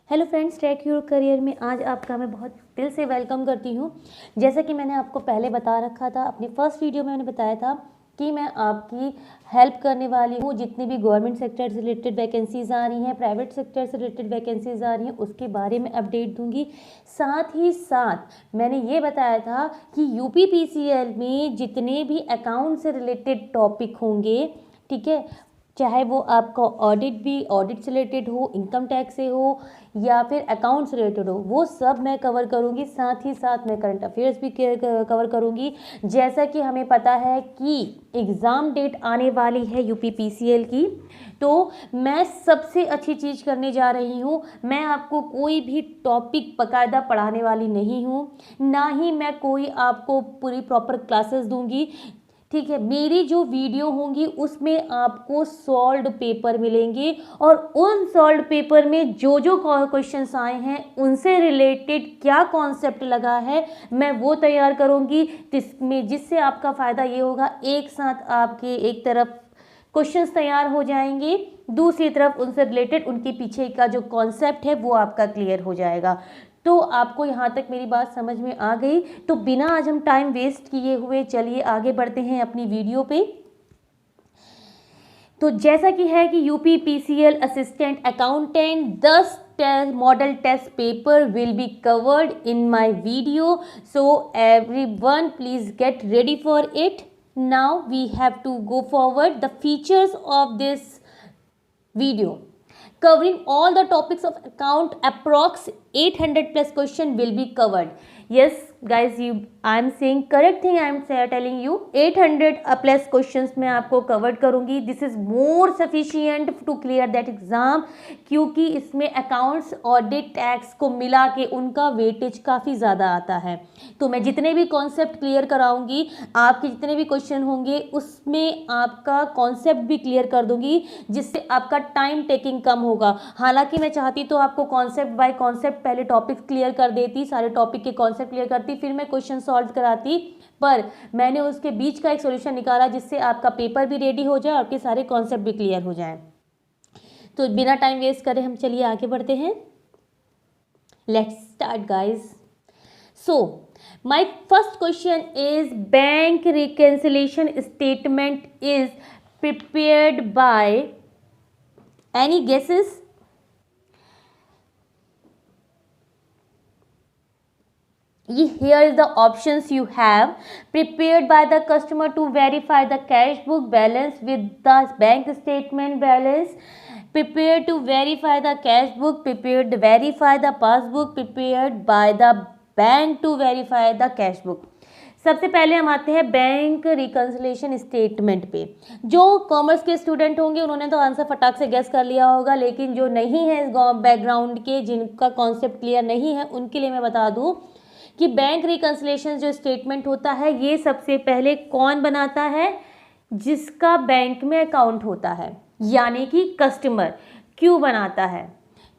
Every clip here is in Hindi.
Hello friends, track your career में आज आपका मैं बहुत दिल से वेलकम करती हूँ। जैसा कि मैंने आपको पहले बता रखा था, अपनी फर्स्ट वीडियो में मैंने बताया था कि मैं आपकी हेल्प करने वाली हूँ। जितनी भी गवर्नमेंट सेक्टर से रिलेटेड वैकेंसीज आ रही हैं, प्राइवेट सेक्टर से रिलेटेड वैकेंसीज आ रही हैं, उसके बारे में अपडेट दूंगी। साथ ही साथ मैंने ये बताया था कि यूपीपीसीएल में जितने भी अकाउंट से रिलेटेड टॉपिक होंगे, ठीक है, चाहे वो आपका ऑडिट से रिलेटेड हो, इनकम टैक्स से हो या फिर अकाउंट से रिलेटेड हो, वो सब मैं कवर करूँगी। साथ ही साथ मैं करंट अफेयर्स भी कवर करूँगी। जैसा कि हमें पता है कि एग्ज़ाम डेट आने वाली है यूपीपीसीएल की, तो मैं सबसे अच्छी चीज़ करने जा रही हूँ। मैं आपको कोई भी टॉपिक बाकायदा पढ़ाने वाली नहीं हूँ, ना ही मैं कोई आपको पूरी प्रॉपर क्लासेस दूंगी। ठीक है, मेरी जो वीडियो होंगी उसमें आपको सॉल्व्ड पेपर मिलेंगे और उन सॉल्व्ड पेपर में जो जो क्वेश्चंस आए हैं उनसे रिलेटेड क्या कॉन्सेप्ट लगा है मैं वो तैयार करूंगी, जिससे आपका फ़ायदा ये होगा, एक साथ आपके एक तरफ क्वेश्चंस तैयार हो जाएंगे, दूसरी तरफ उनसे रिलेटेड उनके पीछे का जो कॉन्सेप्ट है वो आपका क्लियर हो जाएगा। तो आपको यहाँ तक मेरी बात समझ में आ गई? तो बिना आज हम टाइम वेस्ट किए हुए चलिए आगे बढ़ते हैं अपनी वीडियो पे। तो जैसा कि है कि UPPCL assistant accountant 10 model test paper will be covered in my video, so everyone please get ready for it. Now we have to go forward the features of this video. Covering all the topics of account, approx 800 plus question will be covered. Yes guys, I am saying correct thing, I am telling you 800 plus questions मैं आपको covered करूँगी. This is more sufficient to clear that exam, क्योंकि इसमें accounts, audit, tax को मिला के उनका weightage काफ़ी ज़्यादा आता है। तो मैं जितने भी concept clear कराऊँगी, आपके जितने भी question होंगे उसमें आपका concept भी clear कर दूँगी, जिससे आपका टाइम टेकिंग कम होगा। हालांकि मैं चाहती तो आपको कॉन्सेप्ट बाय कॉन्सेप्ट पहले टॉपिक क्लियर कर देती, सारे टॉपिक के कॉन्सेप्ट क्लियर करती, फिर मैं क्वेश्चन सॉल्व कराती, पर मैंने उसके बीच का एक सॉल्यूशन निकाला जिससे आपका पेपर भी रेडी हो जाए और आपके सारे कॉन्सेप्ट भी क्लियर हो जाए। तो बिना टाइम वेस्ट करे हम चलिए आगे बढ़ते हैं। Let's start guys. So my first question is, bank reconciliation statement is prepared by, any guesses? Here is the options you have. Prepared by the customer to verify the cash book balance with the bank statement balance, prepared to verify the cash book, prepared to verify the passbook, prepared by the bank to verify the cash book. सबसे पहले हम आते हैं बैंक रिकन्सिलिएशन स्टेटमेंट पे। जो कॉमर्स के स्टूडेंट होंगे उन्होंने तो आंसर फटाक से गेस कर लिया होगा, लेकिन जो नहीं है इस बैकग्राउंड के, जिनका कॉन्सेप्ट क्लियर नहीं है, उनके लिए मैं बता दूं कि बैंक रिकन्सिलिएशन जो स्टेटमेंट होता है ये सबसे पहले कौन बनाता है? जिसका बैंक में अकाउंट होता है, यानी कि कस्टमर। क्यों बनाता है?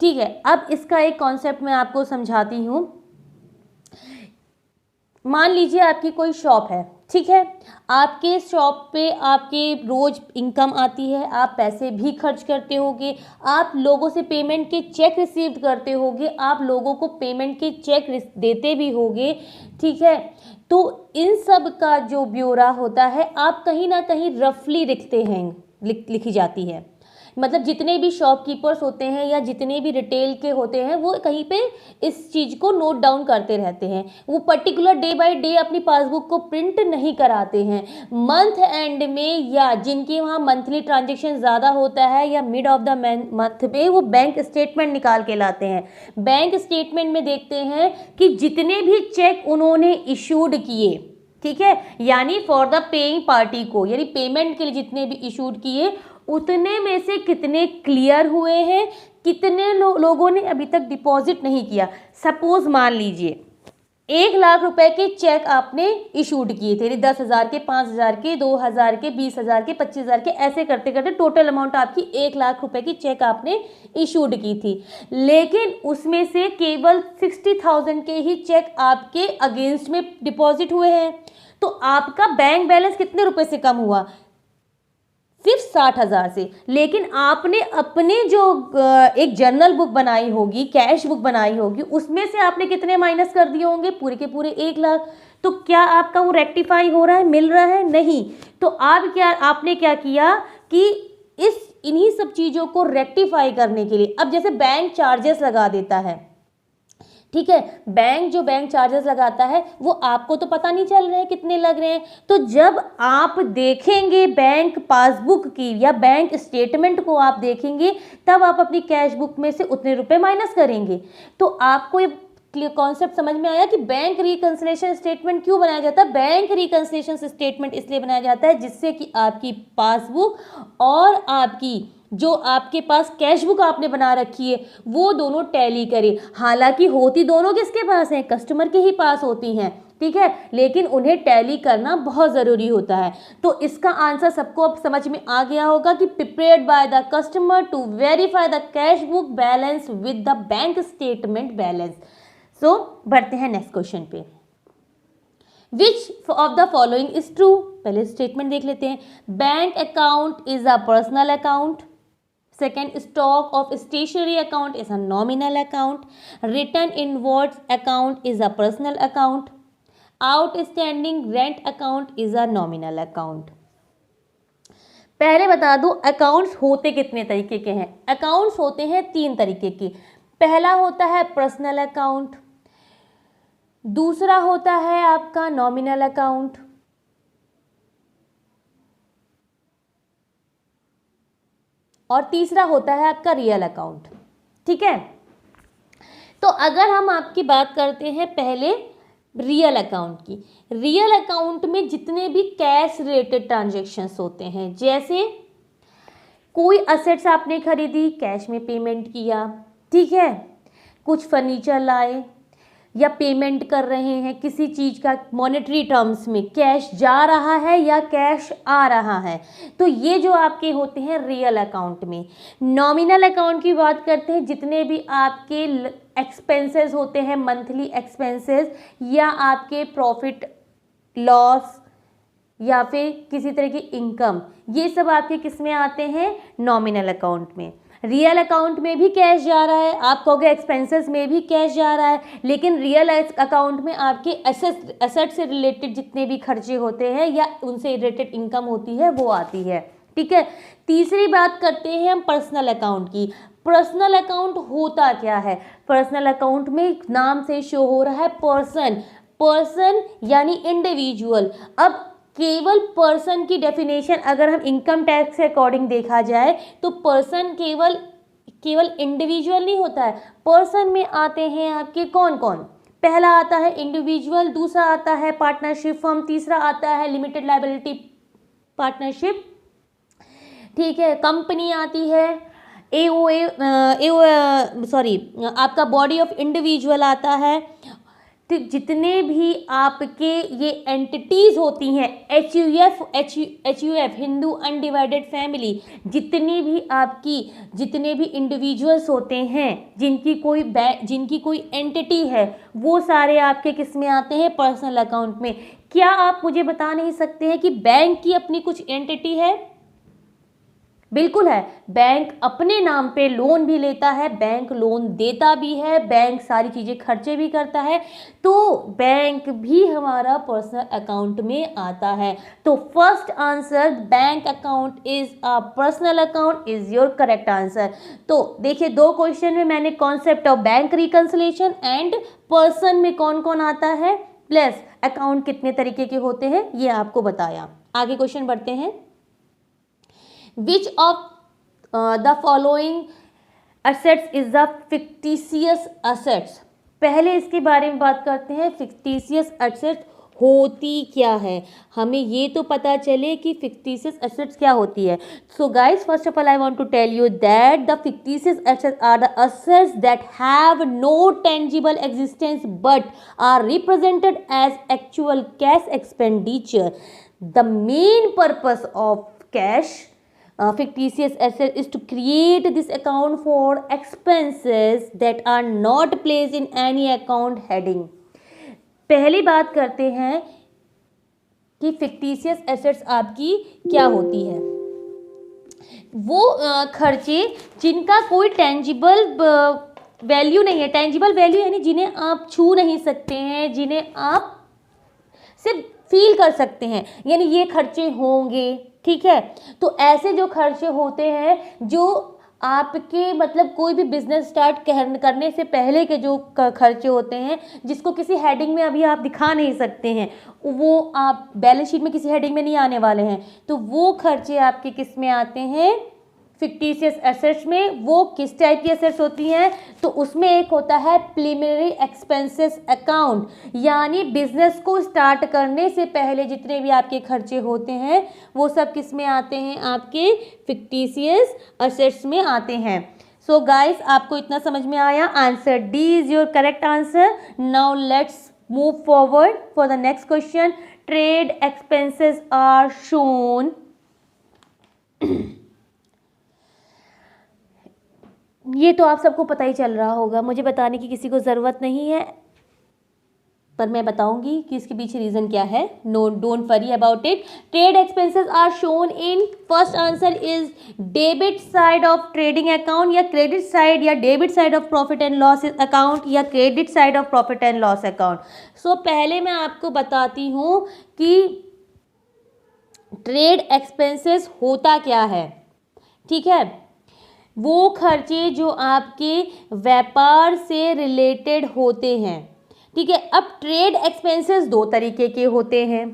ठीक है, अब इसका एक कॉन्सेप्ट मैं आपको समझाती हूँ। मान लीजिए आपकी कोई शॉप है, ठीक है, आपके शॉप पे आपके रोज इनकम आती है, आप पैसे भी खर्च करते होगे, आप लोगों से पेमेंट के चेक रिसीव करते होगे, आप लोगों को पेमेंट के चेक देते भी होगे, ठीक है। तो इन सब का जो ब्यौरा होता है आप कहीं ना कहीं रफली लिखते हैं, लिखी जाती है। मतलब जितने भी शॉपकीपर्स होते हैं या जितने भी रिटेल के होते हैं वो कहीं पे इस चीज़ को नोट डाउन करते रहते हैं। वो पर्टिकुलर डे बाय डे अपनी पासबुक को प्रिंट नहीं कराते हैं। मंथ एंड में या जिनके वहाँ मंथली ट्रांजेक्शन ज़्यादा होता है या मिड ऑफ द मंथ में वो बैंक स्टेटमेंट निकाल के लाते हैं। बैंक स्टेटमेंट में देखते हैं कि जितने भी चेक उन्होंने इशूड किए, ठीक है, यानी फॉर द पेइंग पार्टी को, यानी पेमेंट के लिए जितने भी इशूड किए उतने में से कितने क्लियर हुए हैं, कितने लोगों ने अभी तक डिपॉजिट नहीं किया। सपोज मान लीजिए 1 लाख रुपए के चेक आपने इशूड किए थे, 10,000 के, 5,000 के, 2,000 के, 20,000 के, 25,000 के, ऐसे करते करते टोटल अमाउंट आपकी 1 लाख रुपए की चेक आपने इशूड की थी। लेकिन उसमें से केवल 60,000 के ही चेक आपके अगेंस्ट में डिपॉजिट हुए हैं। तो आपका बैंक बैलेंस कितने रुपए से कम हुआ? सिर्फ 60,000 से। लेकिन आपने अपने जो एक जर्नल बुक बनाई होगी, कैश बुक बनाई होगी, उसमें से आपने कितने माइनस कर दिए होंगे? पूरे के पूरे 1 लाख। तो क्या आपका वो रेक्टिफाई हो रहा है, मिल रहा है? नहीं। तो आपने क्या किया कि इन्हीं सब चीज़ों को रेक्टिफाई करने के लिए, अब जैसे बैंक चार्जेस लगा देता है, ठीक है, बैंक चार्जेस लगाता है, वो आपको तो पता नहीं चल रहा है कितने लग रहे हैं। तो जब आप देखेंगे बैंक पासबुक की या बैंक स्टेटमेंट को आप देखेंगे, तब आप अपनी कैश बुक में से उतने रुपए माइनस करेंगे। तो आपको ये कॉन्सेप्ट समझ में आया कि बैंक रिकंसिलिएशन स्टेटमेंट क्यों बनाया जाता है? बैंक रिकंसिलिएशन स्टेटमेंट इसलिए बनाया जाता है जिससे कि आपकी पासबुक और आपकी जो आपके पास कैश बुक आपने बना रखी है वो दोनों टैली करे। हालांकि होती दोनों किसके पास है? कस्टमर के ही पास होती हैं, ठीक है, लेकिन उन्हें टैली करना बहुत ज़रूरी होता है। तो इसका आंसर सबको अब समझ में आ गया होगा कि prepared by the customer to verify the cash book balance with the bank statement balance. सो बढ़ते हैं नेक्स्ट क्वेश्चन पे। Which of the following is true? पहले स्टेटमेंट देख लेते हैं। Bank account is a personal account. Second, stock of stationery account is a nominal account. Written inwards account is a personal account. Outstanding rent account is a nominal account. पहले बता दूं अकाउंट्स होते कितने तरीके के हैं? अकाउंट्स होते हैं 3 तरीके के। पहला होता है पर्सनल अकाउंट, दूसरा होता है आपका नॉमिनल अकाउंट, और तीसरा होता है आपका रियल अकाउंट, ठीक है। तो अगर हम आपकी बात करते हैं पहले रियल अकाउंट की, रियल अकाउंट में जितने भी कैश रिलेटेड ट्रांजैक्शंस होते हैं, जैसे कोई असेट्स आपने खरीदी, कैश में पेमेंट किया, ठीक है, कुछ फर्नीचर लाए या पेमेंट कर रहे हैं किसी चीज़ का मॉनेटरी टर्म्स में, कैश जा रहा है या कैश आ रहा है, तो ये जो आपके होते हैं रियल अकाउंट में। नॉमिनल अकाउंट की बात करते हैं जितने भी आपके एक्सपेंसेस होते हैं, मंथली एक्सपेंसेस या आपके प्रॉफिट लॉस या फिर किसी तरह की इनकम, ये सब आपके किस में आते हैं? नॉमिनल अकाउंट में। रियल अकाउंट में भी कैश जा रहा है, आप कहोगे एक्सपेंसेस में भी कैश जा रहा है, लेकिन रियल अकाउंट में आपके एसेट से रिलेटेड जितने भी खर्चे होते हैं या उनसे रिलेटेड इनकम होती है वो आती है, ठीक है। तीसरी बात करते हैं हम पर्सनल अकाउंट की। पर्सनल अकाउंट होता क्या है? पर्सनल अकाउंट में नाम से शो हो रहा है पर्सन यानी इंडिविजुअल। अब केवल पर्सन की डेफिनेशन अगर हम इनकम टैक्स के अकॉर्डिंग देखा जाए तो पर्सन केवल इंडिविजुअल नहीं होता है। पर्सन में आते हैं आपके कौन कौन? पहला आता है इंडिविजुअल, दूसरा आता है पार्टनरशिप फर्म, तीसरा आता है लिमिटेड लायबिलिटी पार्टनरशिप, ठीक है, कंपनी आती है, आपका बॉडी ऑफ इंडिविजुअल आता है। तो जितने भी आपके ये एंटिटीज़ होती हैं, HUF हिंदू अनडिवाइडेड फैमिली, जितने भी इंडिविजुअल्स होते हैं जिनकी कोई एंटिटी है, वो सारे आपके किस में आते हैं? पर्सनल अकाउंट में। क्या आप मुझे बता नहीं सकते हैं कि बैंक की अपनी कुछ एंटिटी है? बिल्कुल है। बैंक अपने नाम पे लोन भी लेता है, बैंक लोन देता भी है, बैंक सारी चीज़ें खर्चे भी करता है, तो बैंक भी हमारा पर्सनल अकाउंट में आता है। तो first answer bank account is a personal account is your correct answer. तो देखिए 2 क्वेश्चन में मैंने concept of bank reconciliation and person में कौन कौन आता है प्लस अकाउंट कितने तरीके के होते हैं ये आपको बताया। आगे क्वेश्चन बढ़ते हैं। Which of the following assets is the fictitious assets? पहले इसके बारे में बात करते हैं। fictitious assets होती क्या है, हमें ये तो पता चले कि fictitious assets क्या होती है। So guys, first of all I want to tell you that the fictitious assets are the assets that have no tangible existence but are represented as actual cash expenditure. The main purpose of cash fictitious asset is to create this account for expenses that are not placed in any account heading. पहली बात करते हैं कि fictitious assets आपकी क्या होती है। वो खर्चे जिनका कोई टेंजिबल वैल्यू नहीं है। टेंजिबल वैल्यू यानी जिन्हें आप छू नहीं सकते हैं, जिन्हें आप सिर्फ फील कर सकते हैं, यानी ये खर्चे होंगे। ठीक है, तो ऐसे जो खर्चे होते हैं जो आपके मतलब कोई भी बिजनेस स्टार्ट करने से पहले के जो खर्चे होते हैं, जिसको किसी हेडिंग में अभी आप दिखा नहीं सकते हैं, वो आप बैलेंस शीट में किसी हेडिंग में नहीं आने वाले हैं, तो वो खर्चे आपके किस में आते हैं, फिक्टिशियस एसेट्स में। वो किस टाइप की एसेट्स होती हैं, तो उसमें एक होता है प्रीलिमिनरी एक्सपेंसेस अकाउंट, यानी बिजनेस को स्टार्ट करने से पहले जितने भी आपके खर्चे होते हैं वो सब किस में आते हैं, आपके फिक्टिशियस एसेट्स में आते हैं। सो गाइस, आपको इतना समझ में आया? Answer D is your correct answer. Now let's move forward for the next question. Trade expenses are shown. ये तो आप सबको पता ही चल रहा होगा, मुझे बताने की किसी को ज़रूरत नहीं है, पर मैं बताऊंगी कि इसके पीछे रीज़न क्या है। No, don't worry about it. Trade expenses are shown in, first answer is debit side of trading account, या क्रेडिट साइड, या debit side of profit and loss account, या credit side of profit and loss account. सो पहले मैं आपको बताती हूँ कि ट्रेड एक्सपेंसेस होता क्या है। ठीक है, वो खर्चे जो आपके व्यापार से रिलेटेड होते हैं। ठीक है, अब ट्रेड एक्सपेंसेस दो तरीके के होते हैं,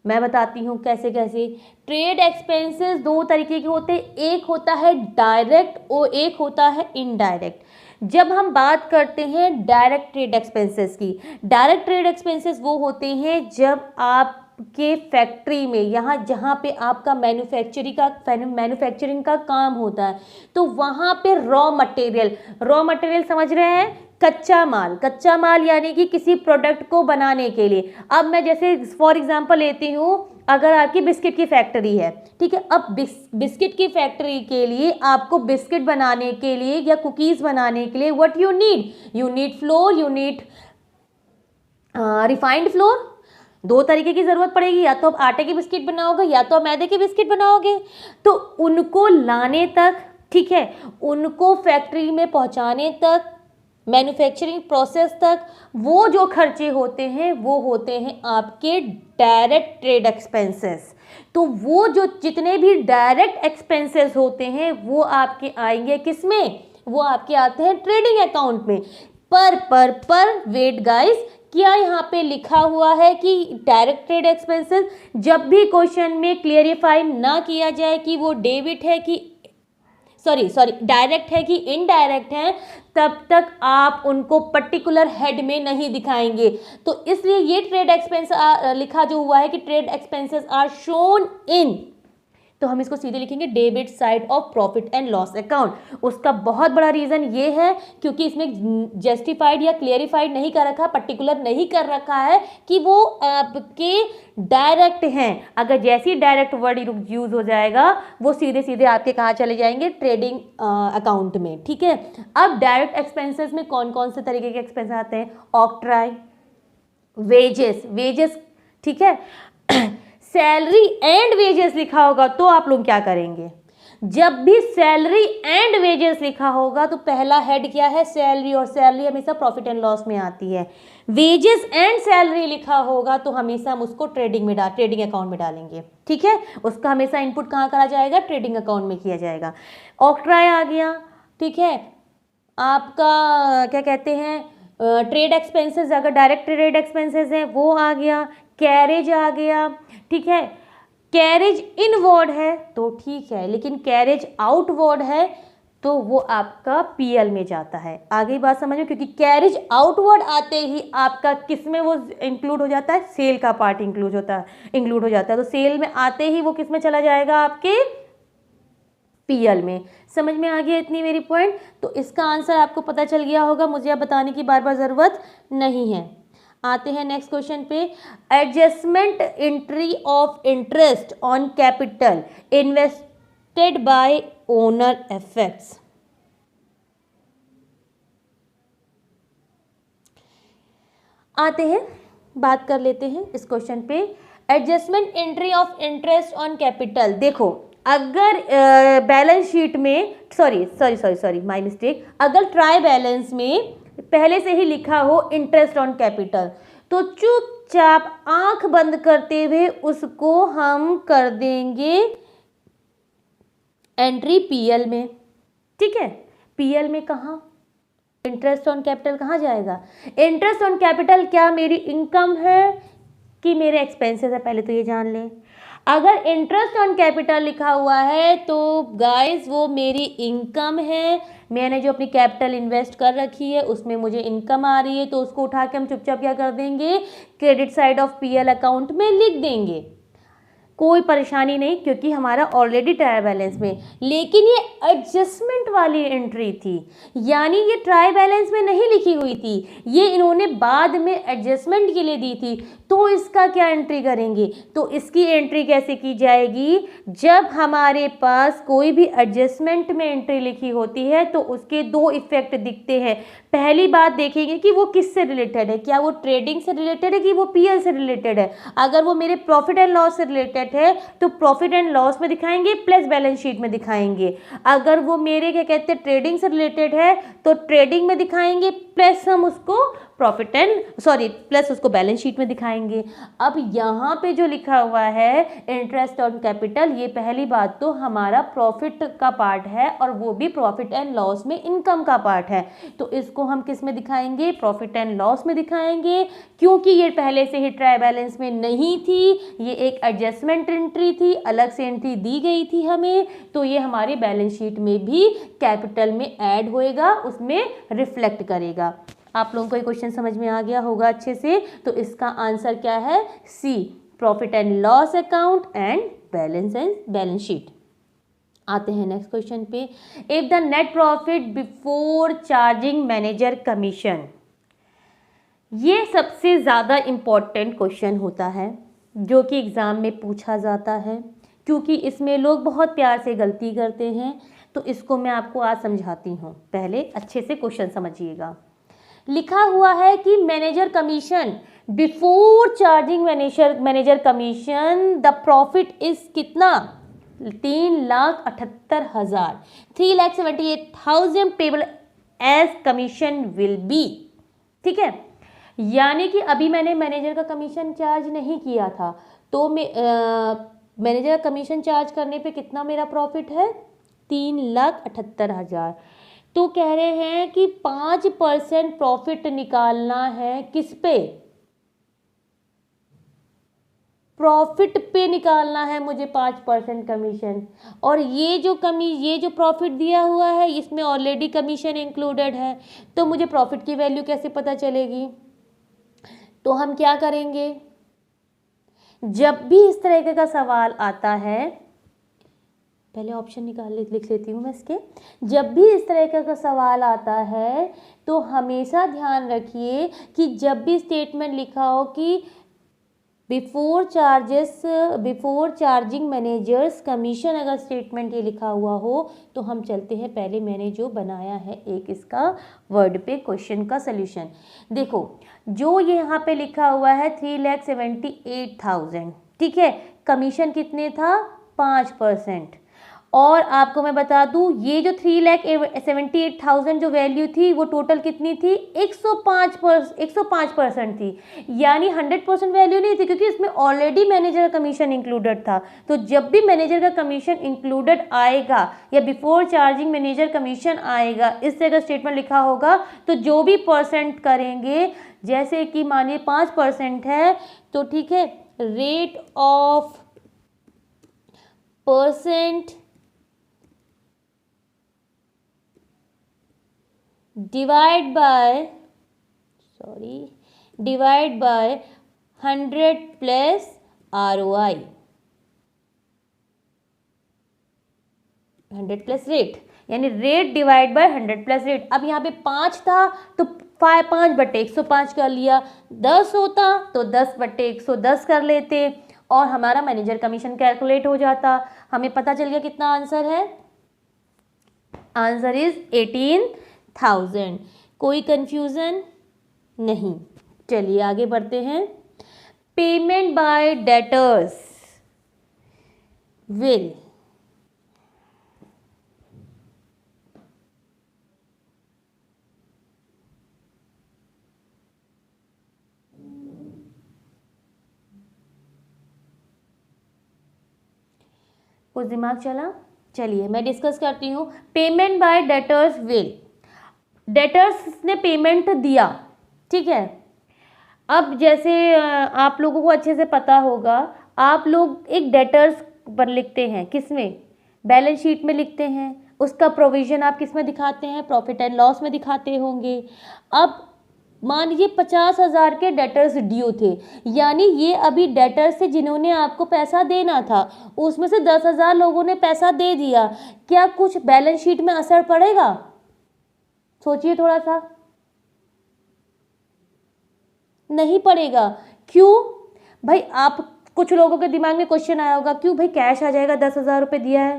मैं बताती हूँ कैसे कैसे। ट्रेड एक्सपेंसेस दो तरीके के होते हैं, एक होता है डायरेक्ट और एक होता है इनडायरेक्ट। जब हम बात करते हैं डायरेक्ट ट्रेड एक्सपेंसेस की, डायरेक्ट ट्रेड एक्सपेंसेस वो होते हैं जब आप के फैक्ट्री में, यहाँ जहाँ पे आपका मैन्युफैक्चरिंग का काम होता है, तो वहाँ पे रॉ मटेरियल समझ रहे हैं, कच्चा माल यानी कि किसी प्रोडक्ट को बनाने के लिए। अब मैं जैसे फॉर एग्जांपल लेती हूँ, अगर आपकी बिस्किट की फैक्ट्री है, ठीक है, अब बिस्किट की फैक्ट्री के लिए आपको बिस्किट बनाने के लिए या कुकीज़ बनाने के लिए what you need floor, you need refined floor. दो तरीके की ज़रूरत पड़ेगी, या तो आप आटे की बिस्किट बनाओगे या तो आप मैदे की बिस्किट बनाओगे। तो उनको लाने तक, ठीक है, उनको फैक्ट्री में पहुंचाने तक, मैन्युफैक्चरिंग प्रोसेस तक, वो जो खर्चे होते हैं वो होते हैं आपके डायरेक्ट ट्रेड एक्सपेंसेस। तो वो जो जितने भी डायरेक्ट एक्सपेंसेस होते हैं वो आपके आएंगे किस में, वो आपके आते हैं ट्रेडिंग अकाउंट में। पर वेट गाइस, क्या यहाँ पे लिखा हुआ है कि डायरेक्ट ट्रेड एक्सपेंसेस, जब भी क्वेश्चन में क्लियरिफाई ना किया जाए कि वो डेबिट है कि डायरेक्ट है कि इनडायरेक्ट है, तब तक आप उनको पर्टिकुलर हेड में नहीं दिखाएंगे। तो इसलिए ये ट्रेड एक्सपेंस लिखा जो हुआ है कि trade expenses are shown in, तो हम इसको सीधे लिखेंगे debit side of profit and loss account. उसका बहुत बड़ा रीज़न ये है क्योंकि इसमें जस्टिफाइड या क्लियरिफाइड नहीं कर रखा, पर्टिकुलर नहीं कर रखा है कि वो आपके डायरेक्ट हैं। अगर जैसी डायरेक्ट वर्ड यूज हो जाएगा वो सीधे सीधे आपके कहाँ चले जाएंगे, ट्रेडिंग अकाउंट में। ठीक है, अब डायरेक्ट एक्सपेंसेस में कौन कौन से तरीके के एक्सपेंस आते हैं, ऑक्ट्राई, वेजेस, ठीक है, सैलरी एंड वेजेस लिखा होगा तो आप लोग क्या करेंगे, जब भी सैलरी एंड वेजेस लिखा होगा तो पहला हेड क्या है, सैलरी, और सैलरी हमेशा प्रॉफिट एंड लॉस में आती है। वेजेस एंड सैलरी लिखा होगा तो हमेशा हम उसको ट्रेडिंग अकाउंट में डालेंगे। ठीक है, उसका हमेशा इनपुट कहाँ करा जाएगा, ट्रेडिंग अकाउंट में किया जाएगा। ऑक्ट्राई आ गया, ठीक है, आपका क्या कहते हैं, ट्रेड एक्सपेंसेस, अगर डायरेक्ट ट्रेड एक्सपेंसेस है वो आ गया। कैरेज आ गया, ठीक है, कैरेज इनवर्ड है तो ठीक है, लेकिन कैरेज आउटवर्ड है तो वो आपका पीएल में जाता है। आगे बात समझ में, क्योंकि कैरेज आउटवर्ड आते ही आपका किस में वो इंक्लूड हो जाता है, सेल का पार्ट इंक्लूड हो जाता है। तो सेल में आते ही वो किस में चला जाएगा, आपके पीएल में। समझ में आ गया इतनी मेरी पॉइंट? तो इसका आंसर आपको पता चल गया होगा, मुझे अब बताने की बार बार ज़रूरत नहीं है। आते हैं नेक्स्ट क्वेश्चन पे। Adjustment entry of interest on capital invested by owner effects. आते हैं, बात कर लेते हैं इस क्वेश्चन पे। Adjustment entry of interest on capital. देखो, अगर बैलेंस शीट में सॉरी माय मिस्टेक, अगर ट्राई बैलेंस में पहले से ही लिखा हो इंटरेस्ट ऑन कैपिटल, तो चुपचाप आंख बंद करते हुए उसको हम कर देंगे एंट्री पीएल में। ठीक है, पीएल में कहाँ, इंटरेस्ट ऑन कैपिटल कहाँ जाएगा? इंटरेस्ट ऑन कैपिटल क्या मेरी इनकम है कि मेरे एक्सपेंसेस है, पहले तो ये जान लें। अगर इंटरेस्ट ऑन कैपिटल लिखा हुआ है तो गाइस वो मेरी इनकम है, मैंने जो अपनी कैपिटल इन्वेस्ट कर रखी है उसमें मुझे इनकम आ रही है, तो उसको उठा के हम चुपचाप क्या कर देंगे, credit side of PL account में लिख देंगे। कोई परेशानी नहीं, क्योंकि हमारा ऑलरेडी ट्राई बैलेंस में। लेकिन ये एडजस्टमेंट वाली एंट्री थी, यानी ये ट्राई बैलेंस में नहीं लिखी हुई थी, ये इन्होंने बाद में एडजस्टमेंट के लिए दी थी। तो इसका क्या एंट्री करेंगे? तो इसकी एंट्री कैसे की जाएगी? जब हमारे पास कोई भी एडजस्टमेंट में एंट्री लिखी होती है तो उसके दो इफेक्ट दिखते हैं। पहली बात देखेंगे कि वो किससे रिलेटेड है, क्या वो ट्रेडिंग से रिलेटेड है कि वो पीएल से रिलेटेड है। अगर वो मेरे प्रॉफिट एंड लॉस से रिलेटेड है तो प्रॉफिट एंड लॉस में दिखाएंगे प्लस बैलेंस शीट में दिखाएंगे। अगर वो मेरे क्या कहते हैं ट्रेडिंग से रिलेटेड है तो ट्रेडिंग में दिखाएंगे प्लस हम उसको प्लस उसको बैलेंस शीट में दिखाएंगे। अब यहाँ पे जो लिखा हुआ है इंटरेस्ट ऑन कैपिटल, ये पहली बात तो हमारा प्रॉफिट का पार्ट है और वो भी प्रॉफिट एंड लॉस में इनकम का पार्ट है। तो इसको हम किस में दिखाएंगे? प्रॉफिट एंड लॉस में दिखाएंगे, क्योंकि ये पहले से ही ट्राई बैलेंस में नहीं थी, ये एक एडजस्टमेंट एंट्री थी, अलग से एंट्री दी गई थी हमें, तो ये हमारी बैलेंस शीट में भी कैपिटल में ऐड होएगा, उसमें रिफ्लेक्ट करेगा। आप लोगों को ये क्वेश्चन समझ में आ गया होगा अच्छे से। तो इसका आंसर क्या है? C, profit and loss account and balance sheet. आते हैं नेक्स्ट क्वेश्चन पे। If the net profit before charging manager commission, ये सबसे ज़्यादा इम्पॉर्टेंट क्वेश्चन होता है जो कि एग्ज़ाम में पूछा जाता है, क्योंकि इसमें लोग बहुत प्यार से गलती करते हैं। तो इसको मैं आपको आज समझाती हूँ, पहले अच्छे से क्वेश्चन समझिएगा। लिखा हुआ है कि manager commission before charging manager commission the profit is कितना? 3,78,000, 3,78,000 payable as commission will be. ठीक है, यानी कि अभी मैंने मैनेजर का कमीशन चार्ज नहीं किया था, तो मैनेजर का कमीशन चार्ज करने पे कितना मेरा प्रॉफिट है? 3,78,000। तो कह रहे हैं कि 5% प्रॉफिट निकालना है, किस पे? प्रॉफिट पे निकालना है मुझे 5% कमीशन। और ये जो प्रॉफिट दिया हुआ है इसमें ऑलरेडी कमीशन इंक्लूडेड है, तो मुझे प्रॉफिट की वैल्यू कैसे पता चलेगी? तो हम क्या करेंगे, जब भी इस तरह का सवाल आता है, पहले ऑप्शन लिख लेती हूँ मैं इसके। जब भी इस तरह का सवाल आता है तो हमेशा ध्यान रखिए कि जब भी स्टेटमेंट लिखा हो कि बिफोर चार्जिंग मैनेजर्स कमीशन, अगर स्टेटमेंट ये लिखा हुआ हो तो हम चलते हैं, पहले मैंने जो बनाया है एक इसका वर्ड पे क्वेश्चन का सल्यूशन। देखो, जो ये यहाँ पे लिखा हुआ है 3,78,000, ठीक है, कमीशन कितने था? 5%। और आपको मैं बता दूं, ये जो 3,78,000 जो वैल्यू थी वो टोटल कितनी थी? 105% थी, यानी 100% वैल्यू नहीं थी, क्योंकि इसमें ऑलरेडी मैनेजर का कमीशन इंक्लूडेड था। तो जब भी मैनेजर का कमीशन इंक्लूडेड आएगा या बिफोर चार्जिंग मैनेजर कमीशन आएगा, इस तरह का स्टेटमेंट लिखा होगा, तो जो भी परसेंट करेंगे, जैसे कि मानिए 5% है, तो ठीक है, rate of percent divide by 100 plus ROI, 100 plus rate, यानी rate divide by 100 plus rate. अब यहाँ पे 5 था तो 5/105 कर लिया, 10 होता तो 10/110 कर लेते और हमारा मैनेजर कमीशन कैलकुलेट हो जाता। हमें पता चल गया कितना आंसर है। Answer is 18,000। कोई कंफ्यूजन नहीं। चलिए आगे बढ़ते हैं। पेमेंट बाय डेटर्स विल कुछ दिमाग चला? चलिए मैं डिस्कस करती हूँ। Payment by debtors will, debtors ने पेमेंट दिया, ठीक है। अब जैसे आप लोगों को अच्छे से पता होगा, आप लोग एक डेटर्स पर लिखते हैं, किसमें? बैलेंस शीट में लिखते हैं। उसका प्रोविजन आप किस में दिखाते हैं? प्रॉफिट एंड लॉस में दिखाते होंगे। अब मान लीजिए 50,000 के डेटर्स ड्यू थे, यानी ये अभी डेटर्स से जिन्होंने आपको पैसा देना था, उसमें से 10,000 लोगों ने पैसा दे दिया। क्या कुछ बैलेंस शीट में असर पड़ेगा? सोचिए थोड़ा सा। नहीं पड़ेगा। क्यों भाई? आप कुछ लोगों के दिमाग में क्वेश्चन आया होगा, क्यों भाई कैश आ जाएगा, 10,000 रुपये दिया है,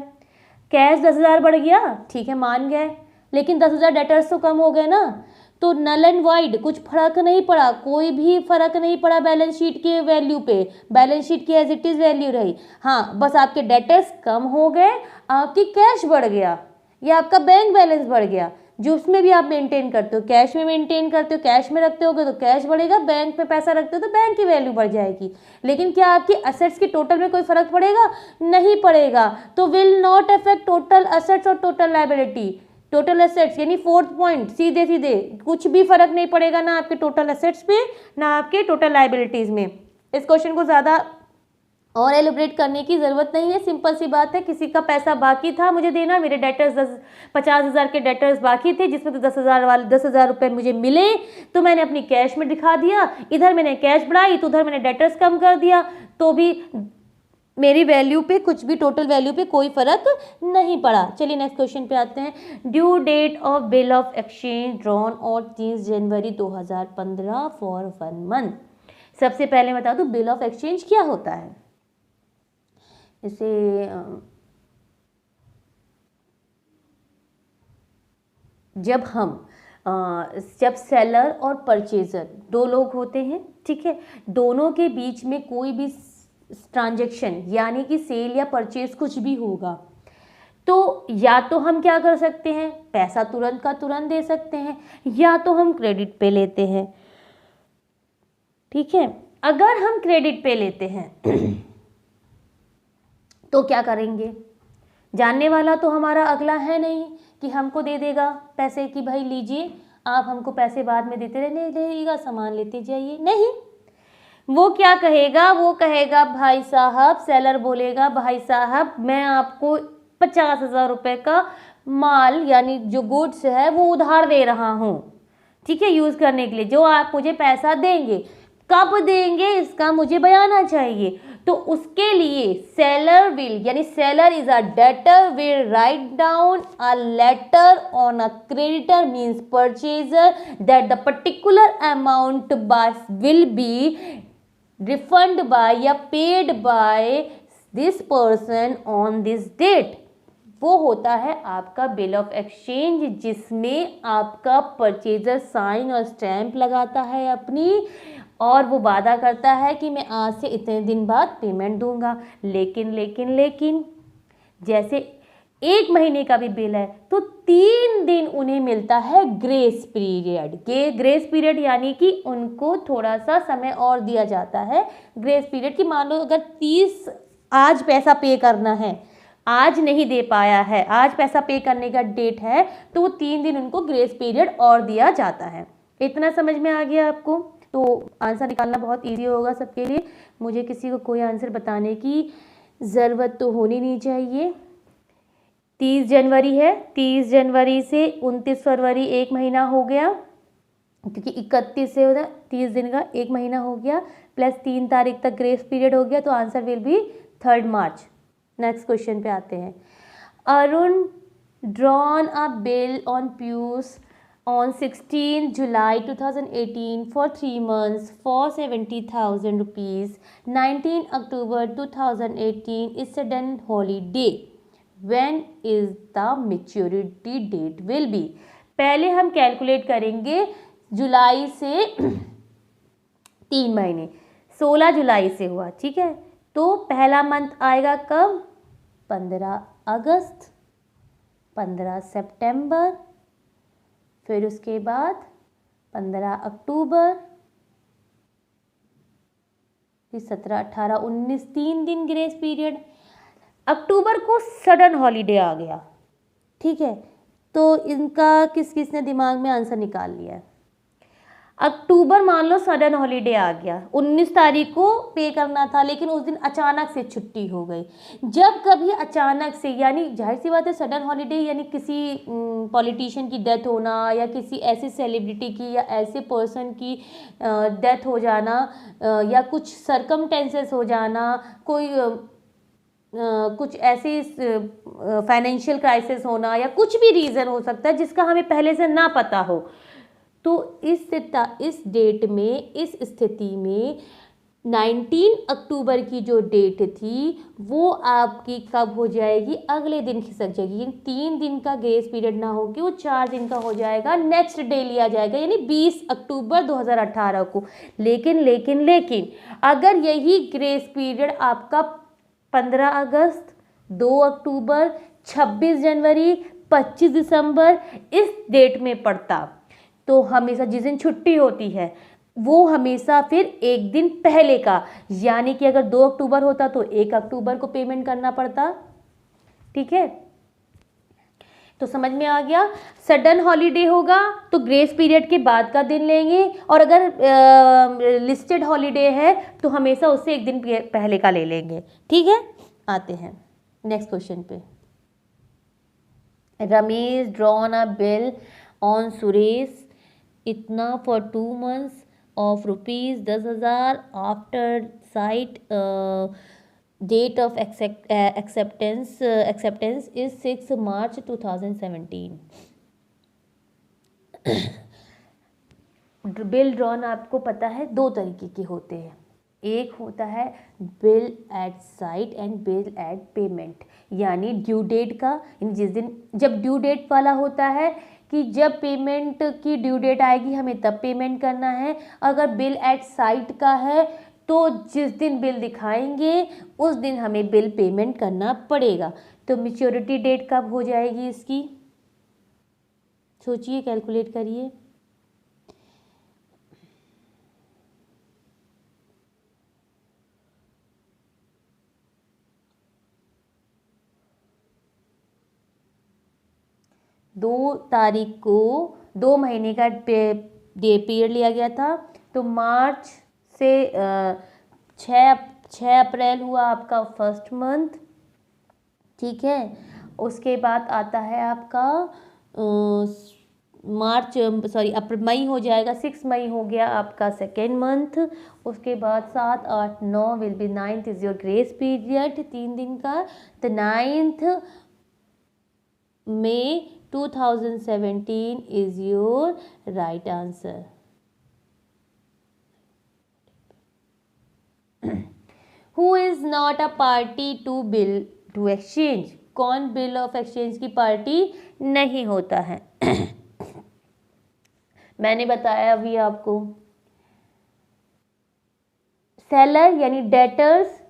कैश 10,000 बढ़ गया, ठीक है मान गए, लेकिन 10,000 डेटर्स तो कम हो गए ना, तो नल एंड वाइड कुछ फर्क नहीं पड़ा, कोई भी फर्क नहीं पड़ा बैलेंस शीट के वैल्यू पे, बैलेंस शीट की एज इट इज वैल्यू रही। हाँ, बस आपके डेटर्स कम हो गए, आपकी कैश बढ़ गया या आपका बैंक बैलेंस बढ़ गया, जो उसमें भी आप मेंटेन करते हो, कैश में मेंटेन करते हो, कैश में रखते होगे तो कैश बढ़ेगा, बैंक में पैसा रखते हो तो बैंक की वैल्यू बढ़ जाएगी। लेकिन क्या आपकी असेट्स की टोटल में कोई फर्क पड़ेगा? नहीं पड़ेगा। तो will not affect total assets और टोटल लायबिलिटी। टोटल एसेट्स यानी फोर्थ पॉइंट, सीधे सीधे कुछ भी फर्क नहीं पड़ेगा ना आपके टोटल एसेट्स पे ना आपके टोटल लायबिलिटीज में। इस क्वेश्चन को ज़्यादा और एलिब्रेट करने की ज़रूरत नहीं है, सिंपल सी बात है। किसी का पैसा बाकी था मुझे देना, मेरे डेटर्स 50,000 के डेटर्स बाकी थे, जिसमें तो 10,000 रुपये मुझे मिले, तो मैंने अपनी कैश में दिखा दिया। इधर मैंने कैश बढ़ाई तो उधर मैंने डेटर्स कम कर दिया, तो भी मेरी वैल्यू पे कुछ भी, टोटल वैल्यू पे कोई फर्क नहीं पड़ा। चलिए नेक्स्ट क्वेश्चन पे आते हैं। Due date of bill of exchange drawn और 30 जनवरी 2015 फॉर 1 मंथ। सबसे पहले बता दूं बिल ऑफ एक्सचेंज क्या होता है। इसे जब सेलर और परचेजर दो लोग होते हैं, ठीक है, दोनों के बीच में कोई भी ट्रांजैक्शन यानी कि सेल या परचेज कुछ भी होगा, तो या तो हम क्या कर सकते हैं, पैसा तुरंत का तुरंत दे सकते हैं, या तो हम क्रेडिट पे लेते हैं, ठीक है। अगर हम क्रेडिट पे लेते हैं तो क्या करेंगे? जानने वाला तो हमारा अगला है नहीं कि हमको दे देगा पैसे कि भाई लीजिए, आप हमको पैसे बाद में देते रहिएगा, सामान लेते जाइए। नहीं, वो क्या कहेगा? वो कहेगा भाई साहब, सेलर बोलेगा भाई साहब मैं आपको 50,000 रुपये का माल यानी जो गुड्स है वो उधार दे रहा हूँ, ठीक है, यूज़ करने के लिए, जो आप मुझे पैसा देंगे। कब देंगे इसका मुझे बताना चाहिए। तो उसके लिए सेलर विल यानी seller is a debtor will write down a letter on a creditor means purchaser that the particular amount by will be refund by या paid by this person on this date. वो होता है आपका बिल ऑफ एक्सचेंज, जिसमें आपका परचेजर साइन और स्टैंप लगाता है अपनी, और वो वादा करता है कि मैं आज से इतने दिन बाद पेमेंट दूंगा। लेकिन जैसे 1 महीने का भी बिल है तो 3 दिन उन्हें मिलता है ग्रेस पीरियड के। ग्रेस पीरियड यानी कि उनको थोड़ा सा समय और दिया जाता है ग्रेस पीरियड की। मान लो अगर 30 आज पैसा पे करना है, आज नहीं दे पाया है, आज पैसा पे करने का डेट है, तो वो 3 दिन उनको ग्रेस पीरियड और दिया जाता है। इतना समझ में आ गया आपको? तो आंसर निकालना बहुत इजी होगा सबके लिए, मुझे किसी को कोई आंसर बताने की ज़रूरत तो होनी नहीं चाहिए। 30 जनवरी है, 30 जनवरी से 29 फरवरी 1 महीना हो गया, क्योंकि 31 से होता 30 दिन का 1 महीना हो गया, प्लस 3 तारीख तक ग्रेस पीरियड हो गया, तो answer will be 3 March. Next question पे आते हैं। Arun drawn a bill on Piyush on 16 July 2018 for 3 months for 70,000 rupees. 19 October 2018 is sudden holiday. When is the maturity date will be? पहले हम कैलकुलेट करेंगे जुलाई से 3 महीने, 16 जुलाई से हुआ, ठीक है, तो पहला मंथ आएगा कब? 15 अगस्त, 15 सितंबर, फिर उसके बाद 15 अक्टूबर, फिर 17, 18, 19, 3 दिन ग्रेस पीरियड। अक्टूबर को सडन हॉलीडे आ गया, ठीक है, तो इनका किस किस ने दिमाग में आंसर निकाल लिया है। अक्टूबर मान लो सडन हॉलीडे आ गया, 19 तारीख को पे करना था, लेकिन उस दिन अचानक से छुट्टी हो गई। जब कभी अचानक से, यानी जाहिर सी बात है सडन हॉलीडे यानी किसी पॉलिटिशियन की डेथ होना या किसी ऐसे सेलिब्रिटी की या ऐसे पर्सन की डेथ हो जाना या कुछ सरकमटेंसेस हो जाना, कोई कुछ ऐसी फाइनेंशियल क्राइसिस होना या कुछ भी रीज़न हो सकता है जिसका हमें पहले से ना पता हो। तो इस डेट में, इस स्थिति में 19 अक्टूबर की जो डेट थी वो आपकी कब हो जाएगी, अगले दिन खिसक जाएगी। 3 दिन का ग्रेस पीरियड ना हो कि वो 4 दिन का हो जाएगा, नेक्स्ट डे लिया जाएगा, यानी 20 अक्टूबर 2018 को। लेकिन अगर यही ग्रेस पीरियड आपका 15 अगस्त, 2 अक्टूबर, 26 जनवरी, 25 दिसंबर इस डेट में पड़ता, तो हमेशा जिस दिन छुट्टी होती है वो हमेशा फिर एक दिन पहले का, यानी कि अगर 2 अक्टूबर होता तो 1 अक्टूबर को पेमेंट करना पड़ता, ठीक है। तो समझ में आ गया, सडन हॉलीडे होगा तो ग्रेस पीरियड के बाद का दिन लेंगे, और अगर लिस्टेड हॉलीडे है तो हमेशा उससे एक दिन पहले का ले लेंगे, ठीक है। आते हैं नेक्स्ट क्वेश्चन पे। Ramesh drawn a bill on Suresh इतना for 2 months of ₹10,000 after sight date of acceptance is 6 March 2017। Bill drawn आपको पता है 2 तरीके के होते हैं, एक होता है bill eight site and bill eight payment, यानी ड्यू डेट का, जिस दिन जब ड्यू डेट वाला होता है कि जब पेमेंट की ड्यू डेट आएगी हमें तब पेमेंट करना है। अगर बिल एट साइट का है तो जिस दिन बिल दिखाएंगे उस दिन हमें बिल पेमेंट करना पड़ेगा। तो मैच्योरिटी डेट कब हो जाएगी इसकी, सोचिए, कैलकुलेट करिए। दो तारीख को 2 महीने का पीरियड लिया गया था, तो मार्च से 6 अप्रैल हुआ आपका फर्स्ट मंथ, ठीक है। उसके बाद आता है आपका मई हो जाएगा, 6 मई हो गया आपका सेकेंड मंथ। उसके बाद 7, 8, 9 will be 9th is your grace period 3 दिन का। तो 9th May 2017 is your right answer। Who is not a party to bill to exchange? कौन बिल ऑफ एक्सचेंज की पार्टी नहीं होता है? मैंने बताया अभी आपको, सेलर यानी debtors,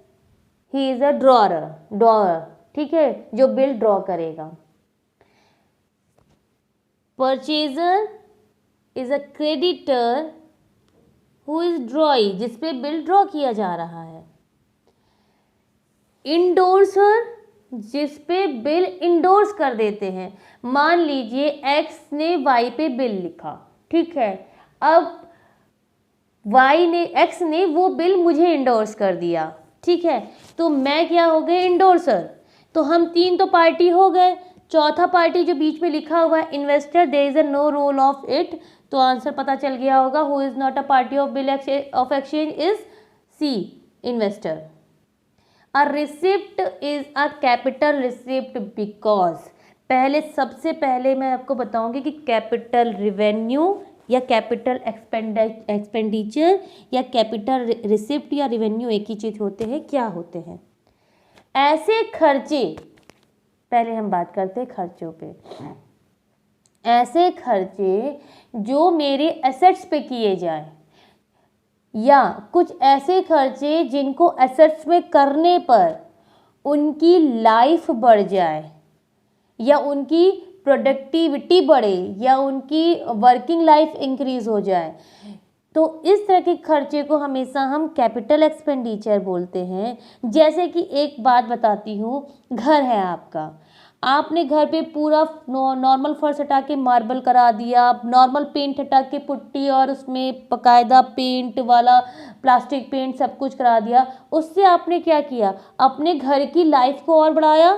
he is a drawer, ठीक है, जो बिल ड्रॉ करेगा। Purchaser is a creditor who is drawing, जिसपे बिल ड्रॉ किया जा रहा है। इंडोर्सर, जिसपे बिल इंडोर्स कर देते हैं। मान लीजिए एक्स ने वाई पे बिल लिखा, ठीक है, अब एक्स ने वो बिल मुझे इंडोर्स कर दिया, ठीक है, तो मैं क्या हो गए, इंडोर्सर। तो हम 3 तो पार्टी हो गए, चौथा पार्टी जो बीच में लिखा हुआ है investor, there is a no role of it, तो आंसर पता चल गया होगा। Who is not a party of bill of exchange is C, investor. A receipt is a capital receipt because, सबसे पहले मैं आपको बताऊंगी कि कैपिटल रिवेन्यू या कैपिटल एक्सपेंडिचर या कैपिटल रिसिप्ट या रिवेन्यू एक ही चीज होते हैं, क्या होते हैं? ऐसे खर्चे, पहले हम बात करते हैं खर्चों पे। ऐसे खर्चे जो मेरे एसेट्स पे किए जाए, या कुछ ऐसे खर्चे जिनको एसेट्स में करने पर उनकी लाइफ बढ़ जाए या उनकी प्रोडक्टिविटी बढ़े या उनकी वर्किंग लाइफ इंक्रीज हो जाए, तो इस तरह के खर्चे को हमेशा हम कैपिटल एक्सपेंडिचर बोलते हैं। जैसे कि एक बात बताती हूँ, घर है आपका, आपने घर पे पूरा नॉर्मल फर्श हटा के मार्बल करा दिया, नॉर्मल पेंट हटा के पुट्टी और उसमें बकायदा पेंट वाला प्लास्टिक पेंट सब कुछ करा दिया। उससे आपने क्या किया, अपने घर की लाइफ को और बढ़ाया,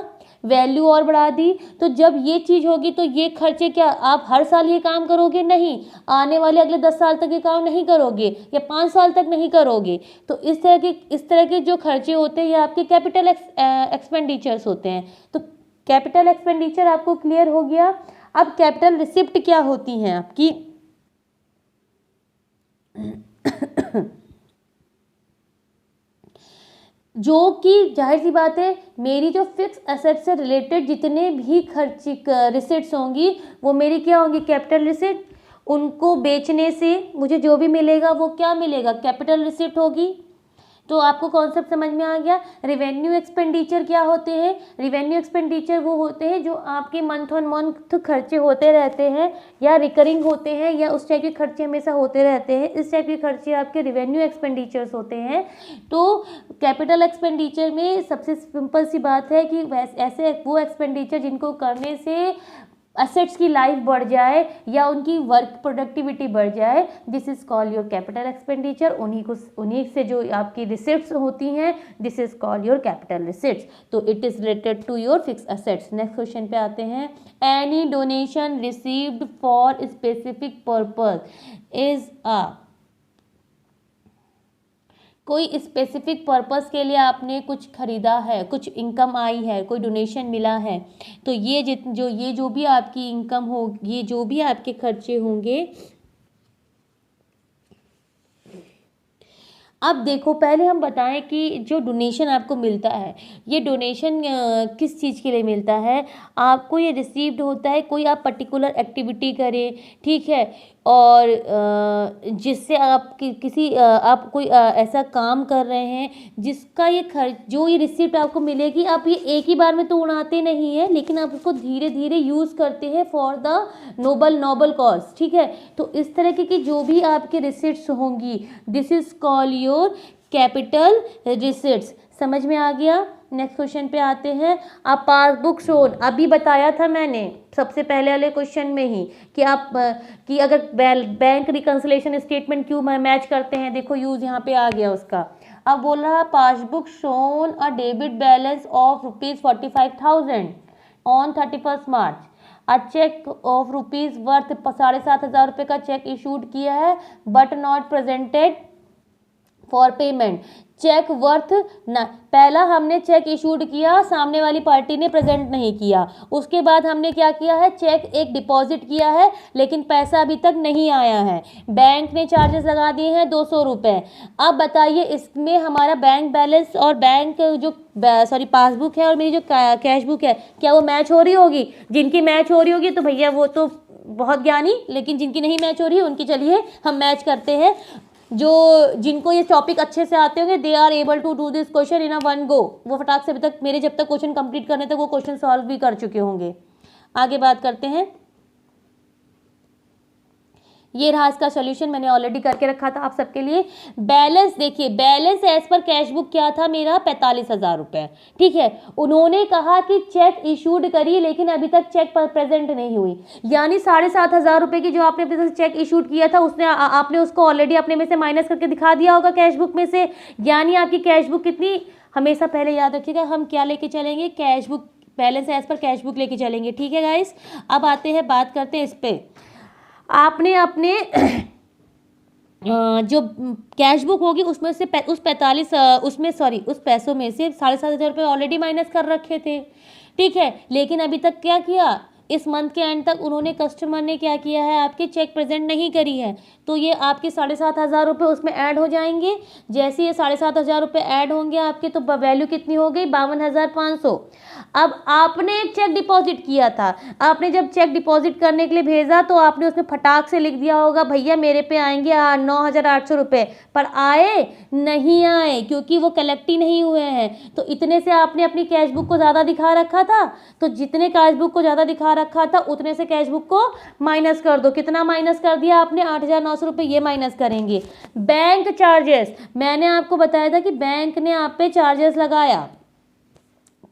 वैल्यू और बढ़ा दी। तो जब ये चीज़ होगी तो ये खर्चे क्या आप हर साल ये काम करोगे? नहीं, आने वाले अगले 10 साल तक ये काम नहीं करोगे या 5 साल तक नहीं करोगे। तो इस तरह के जो खर्चे होते हैं ये आपके कैपिटल एक्सपेंडिचर्स होते हैं। तो कैपिटल एक्सपेंडिचर आपको क्लियर हो गया। अब कैपिटल रिसिप्ट क्या होती हैं आपकी जो कि जाहिर सी बात है मेरी जो फिक्स एसेट से रिलेटेड जितने भी खर्ची रिसिप्ट्स होंगी वो मेरी क्या होंगी, कैपिटल रिसिप्ट। उनको बेचने से मुझे जो भी मिलेगा वो क्या मिलेगा, कैपिटल रिसिप्ट होगी। तो आपको कॉन्सेप्ट समझ में आ गया। रिवेन्यू एक्सपेंडिचर क्या होते हैं? रिवेन्यू एक्सपेंडिचर वो होते हैं जो आपके मंथ ऑन मंथ खर्चे होते रहते हैं या रिकरिंग होते हैं या उस टाइप के खर्चे हमेशा होते रहते हैं। इस टाइप के खर्चे आपके रिवेन्यू एक्सपेंडिचर्स होते हैं। तो कैपिटल एक्सपेंडिचर में सबसे सिंपल सी बात है कि ऐसे वो एक्सपेंडिचर जिनको करने से एसेट्स की लाइफ बढ़ जाए या उनकी वर्क प्रोडक्टिविटी बढ़ जाए, this is call your capital expenditure. उन्हीं से जो आपकी रिसिप्ट्स होती हैं, this is call your capital receipts. तो it is related to your fix assets. Next question पे आते हैं। Any donation received for specific purpose is a, कोई स्पेसिफिक पर्पस के लिए आपने कुछ खरीदा है, कुछ इनकम आई है, कोई डोनेशन मिला है, तो ये जो भी आपकी इनकम होगी, जो भी आपके खर्चे होंगे। अब देखो पहले हम बताएं कि जो डोनेशन आपको मिलता है ये डोनेशन किस चीज़ के लिए मिलता है। आपको ये रिसीव्ड होता है कोई आप पर्टिकुलर एक्टिविटी करें, ठीक है, और जिससे आप आप कोई ऐसा काम कर रहे हैं जिसका ये खर्च, जो ये रिसिप्ट आपको मिलेगी, आप ये एक ही बार में तो उड़ाते नहीं है, लेकिन आप उसको धीरे धीरे यूज़ करते हैं फॉर द नोबल कॉज, ठीक है। तो इस तरह की जो भी आपके रिसिप्ट्स होंगी, this is call your capital receipts. समझ में आ गया। नेक्स्ट क्वेश्चन पे आते हैं। आप पासबुक शोन, अभी बताया था मैंने सबसे पहले वाले क्वेश्चन में ही कि आप कि अगर बैंक रिकंसिलेशन स्टेटमेंट क्यों मैच करते हैं, देखो यूज यहाँ पे आ गया उसका। अब बोल रहा है passbook shown a debit balance of ₹45,000 on 31 March. A cheque of rupees worth 7,500 रुपये का चेक इशूड किया है but not presented for payment. Cheque worth ना, पहला हमने चेक इशूड किया, सामने वाली पार्टी ने प्रेजेंट नहीं किया। उसके बाद हमने क्या किया है, चेक एक डिपॉजिट किया है लेकिन पैसा अभी तक नहीं आया है। बैंक ने चार्जेस लगा दिए हैं 200 रुपये। अब बताइए इसमें हमारा बैंक बैलेंस और बैंक जो पासबुक है और मेरी जो कैश बुक है, क्या वो मैच हो रही होगी? जिनकी मैच हो रही होगी तो भैया वो तो बहुत ज्ञानी, लेकिन जिनकी नहीं मैच हो रही है उनकी चलिए हम मैच करते हैं। जिनको ये टॉपिक अच्छे से आते होंगे, they are able to do this question in a one go. वो फटाक से अभी तक मेरे जब तक क्वेश्चन कंप्लीट करने तक वो क्वेश्चन सॉल्व भी कर चुके होंगे। आगे बात करते हैं। ये रहा इसका सोल्यूशन, मैंने ऑलरेडी करके रखा था आप सबके लिए। बैलेंस देखिए, balance as per cash book क्या था मेरा, 45,000 रुपये, ठीक है। उन्होंने कहा कि चेक इशूड करिए लेकिन अभी तक चेक पर प्रेजेंट नहीं हुई, यानी 7,500 रुपये की जो आपने अपने से चेक इशूड किया था उसने आपने उसको ऑलरेडी अपने में से माइनस करके दिखा दिया होगा कैश बुक में से। यानी आपकी कैश बुक कितनी, हमेशा पहले याद रखिएगा हम क्या लेके चलेंगे, cash book, balance as per cash book लेके चलेंगे, ठीक है गाइस। अब आते हैं, बात करते हैं इस पर। आपने अपने जो कैश बुक होगी उसमें से उस पैसों में से 7,500 रुपये ऑलरेडी माइनस कर रखे थे, ठीक है। लेकिन अभी तक क्या किया, इस मंथ के एंड तक उन्होंने, कस्टमर ने क्या किया है, आपके चेक प्रेजेंट नहीं करी है, तो ये आपके 7,500 रुपये उसमें ऐड हो जाएंगे। जैसे ये 7,500 रुपये ऐड होंगे आपके, तो वैल्यू कितनी हो गई, 52,500। अब आपने एक चेक डिपॉजिट किया था, आपने जब चेक डिपॉजिट करने के लिए भेजा तो आपने उसमें फटाक से लिख दिया होगा भैया मेरे पे आएंगे 9,800 रुपये, पर आए नहीं आए क्योंकि वो कलेक्ट ही नहीं हुए हैं। तो इतने से आपने अपनी कैश बुक को ज़्यादा दिखा रखा था, तो जितने कैश बुक को ज़्यादा दिखा रखा था उतने से कैश बुक को माइनस कर दो। कितना माइनस कर दिया आपने? 8,900 रुपये, ये माइनस करेंगे। बैंक चार्जेस, मैंने आपको बताया था कि बैंक ने आप पे चार्जेस लगाया,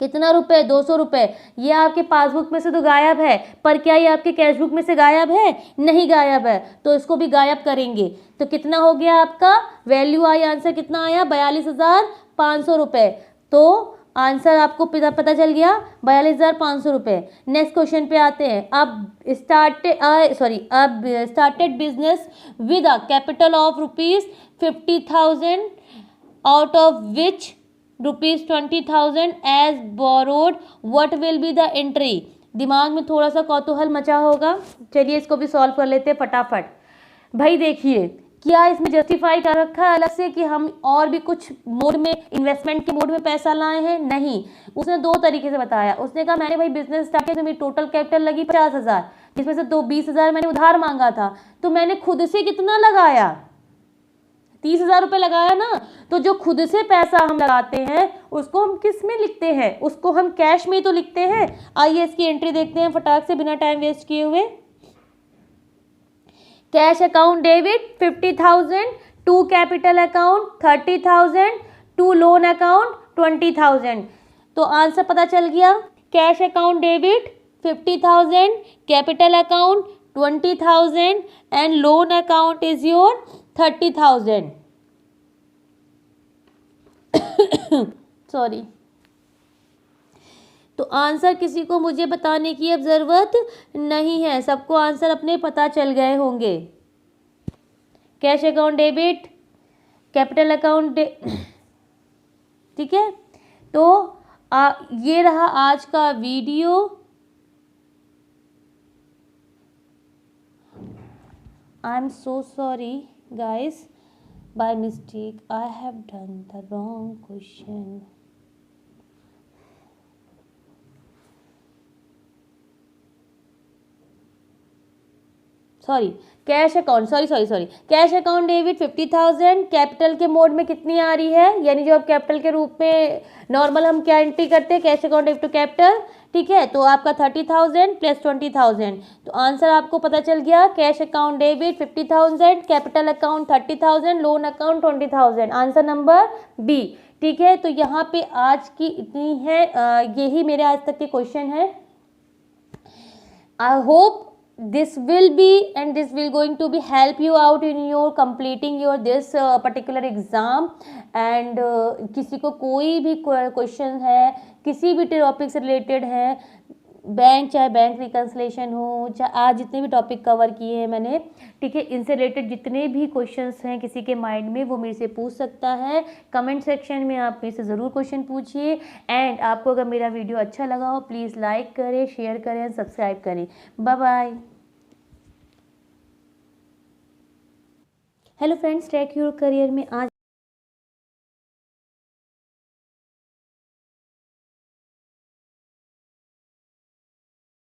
कितना रुपए? 200 रुपये। ये आपके पासबुक में से तो गायब है, पर क्या ये आपके कैश बुक में से गायब है? नहीं गायब है, तो इसको भी गायब करेंगे। तो कितना हो गया आपका? वैल्यू आई, आंसर कितना आया? 42,500 रुपये। तो आंसर आपको पता चल गया, 42,500 रुपये। नेक्स्ट क्वेश्चन पे आते हैं। अब started business with a capital of ₹50,000 out of which ₹20,000 as borrowed, what will be the entry? दिमाग में थोड़ा सा कौतूहल मचा होगा, चलिए इसको भी सॉल्व कर लेते हैं फटाफट। भाई देखिए, क्या इसमें जस्टिफाई कर रखा है अलग से कि हम और भी कुछ मोड में, इन्वेस्टमेंट के मोड में पैसा लाए हैं? नहीं, उसने दो तरीके से बताया। उसने कहा मैंने भाई बिजनेस स्टार्ट किया तो मेरी टोटल कैपिटल लगी 50,000, जिसमें से 20,000 मैंने उधार मांगा था, तो मैंने खुद से कितना लगाया? 30,000 रुपये लगाया ना। तो जो खुद से पैसा हम लगाते हैं उसको हम किस में लिखते हैं? उसको हम कैश में तो लिखते हैं। आइए इसकी एंट्री देखते हैं फटाक से, बिना टाइम वेस्ट किए हुए। Cash account debit 50,000, to capital account 30,000, to loan account 20,000। तो आंसर पता चल गया। Cash account debit 50,000, capital account 20,000 and loan account is your 30,000। Sorry. तो आंसर किसी को मुझे बताने की अब ज़रूरत नहीं है, सबको आंसर अपने पता चल गए होंगे। Cash account debit, capital account ठीक है। तो ये रहा आज का video. I am so sorry guys, by mistake I have done the wrong question. Sorry, cash account, sorry cash account debit 50,000, capital के मोड में कितनी आ रही है? यानी जो अब कैपिटल के रूप में नॉर्मल हम क्या एंट्री करते हैं? Cash account debit to capital, ठीक है। तो आपका 30,000 प्लस 20,000। तो आंसर आपको पता चल गया। Cash account debit 50,000, capital account 30,000, loan account 20,000। Answer number B, ठीक है। तो यहाँ पे आज की इतनी है, यही मेरे आज तक के क्वेश्चन है। I hope this will going to be help you out in your completing your this particular exam and किसी को कोई भी क्वेश्चन है, किसी भी टॉपिक से रिलेटेड है, बैंक, चाहे बैंक रिकन्सिलेशन हो, चाहे आज जितने भी टॉपिक कवर किए हैं मैंने, ठीक है, इनसे रिलेटेड जितने भी क्वेश्चंस हैं किसी के माइंड में, वो मेरे से पूछ सकता है। कमेंट सेक्शन में आप मेरे से ज़रूर क्वेश्चन पूछिए। एंड आपको अगर मेरा वीडियो अच्छा लगा हो प्लीज़ लाइक करें, शेयर करें, सब्सक्राइब करें। Bye bye. Hello friends, track your career में आज